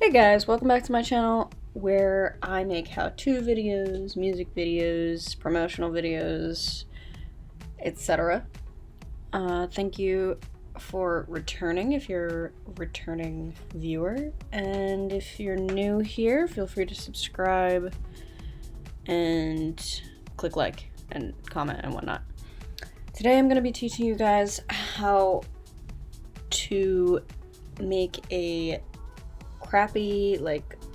Hey guys, welcome back to my channel where I make how-to videos, music videos, promotional videos, etc. Thank you for returning if you're a returning viewer, and if you're new here, feel free to subscribe and click like and comment and whatnot. Today I'm going to be teaching you guys how to make a crappy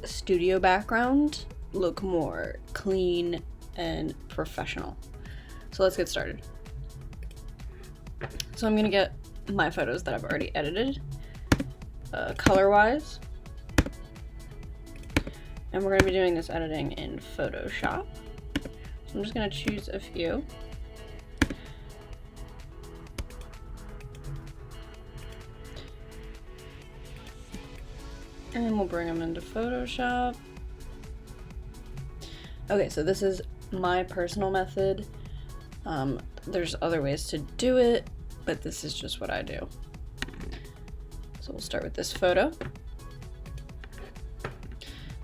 studio background look more clean and professional. So let's get started. So I'm gonna get my photos that I've already edited color wise, and we're gonna be doing this editing in Photoshop. So I'm just gonna choose a few. And we'll bring them into Photoshop. Okay, so this is my personal method. There's other ways to do it, but this is just what I do. So we'll start with this photo.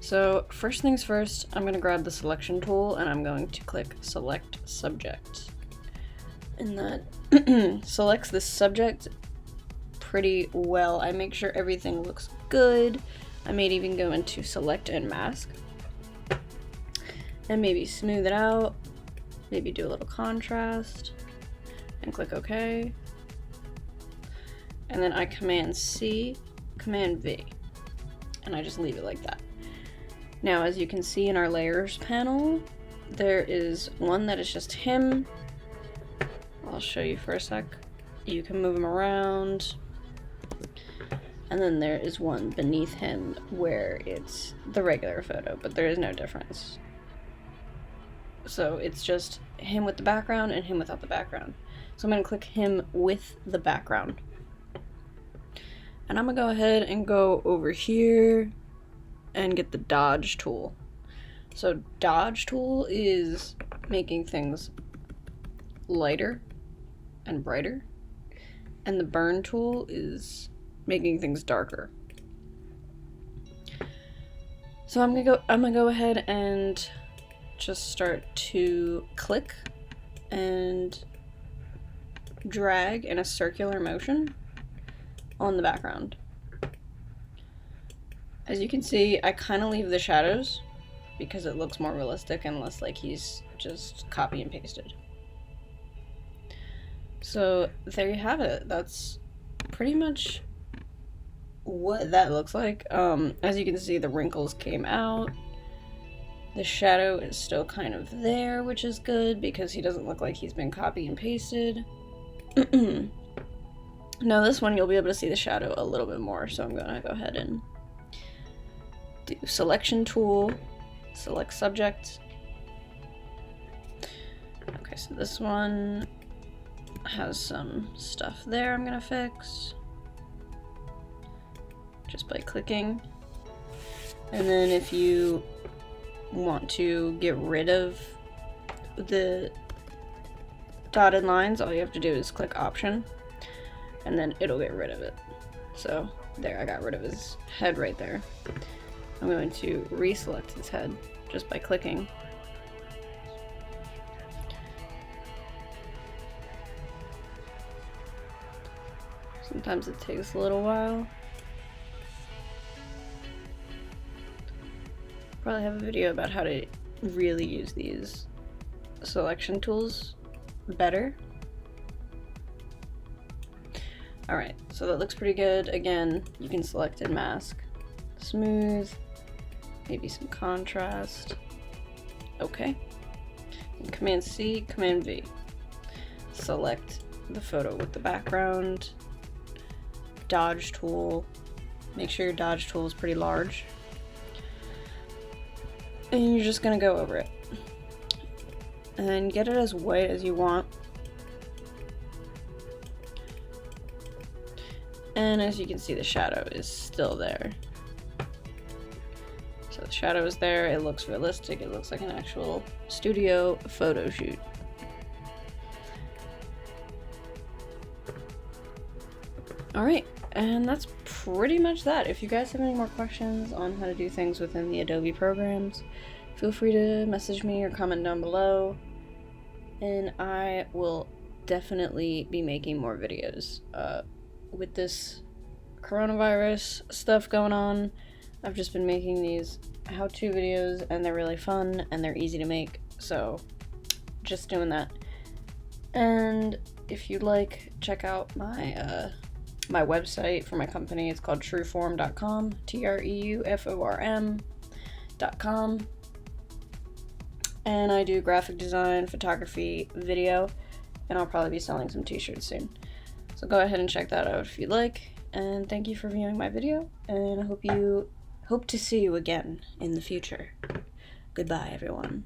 So first things first, I'm going to grab the selection tool and I'm going to click Select Subject. And that selects the subject pretty well. I make sure everything looks good. I may even go into Select and Mask and maybe smooth it out, maybe do a little contrast, and click OK. And then I Command C, Command V, and I just leave it like that. Now, as you can see in our layers panel, there is one that is just him. I'll show you for a sec. You can move him around. And then there is one beneath him where it's the regular photo, but there is no difference. So it's just him with the background and him without the background. So I'm going to click him with the background. And I'm going to go ahead and go over here and get the dodge tool. So dodge tool is making things lighter and brighter. And the burn tool is making things darker. So I'm gonna go ahead and just start to click and drag in a circular motion on the background. As you can see, I kind of leave the shadows because it looks more realistic and less like he's just copy and pasted. So there you have it. That's pretty much what that looks like. As you can see, the wrinkles came out. The shadow is still kind of there, which is good because he doesn't look like he's been copy and pasted. Now this one you'll be able to see the shadow a little bit more, so I'm gonna go ahead and do selection tool, select subject. Okay, so this one has some stuff there I'm gonna fix just by clicking. And then if you want to get rid of the dotted lines, all you have to do is click Option and then it'll get rid of it. So there, I got rid of his head right there. I'm going to reselect his head just by clicking. Sometimes it takes a little while. Probably have a video about how to really use these selection tools better. Alright, so that looks pretty good. Again, you can select and mask, smooth, maybe some contrast. Okay. And Command C, Command V. Select the photo with the background. Dodge tool. Make sure your dodge tool is pretty large. And you're just gonna go over it. And get it as white as you want. And as you can see, the shadow is still there. So the shadow is there, it looks realistic, it looks like an actual studio photo shoot. Alright, and that's pretty much that. If you guys have any more questions on how to do things within the Adobe programs, feel free to message me or comment down below, and I will definitely be making more videos. With this coronavirus stuff going on, I've just been making these how-to videos, and they're really fun and they're easy to make, so just doing that. And if you'd like, check out my my website for my company. It's called Treuform.com, TREUFORM.com, and I do graphic design, photography, video, and I'll probably be selling some t-shirts soon. So go ahead and check that out if you'd like, and thank you for viewing my video, and I hope to see you again in the future. Goodbye, everyone.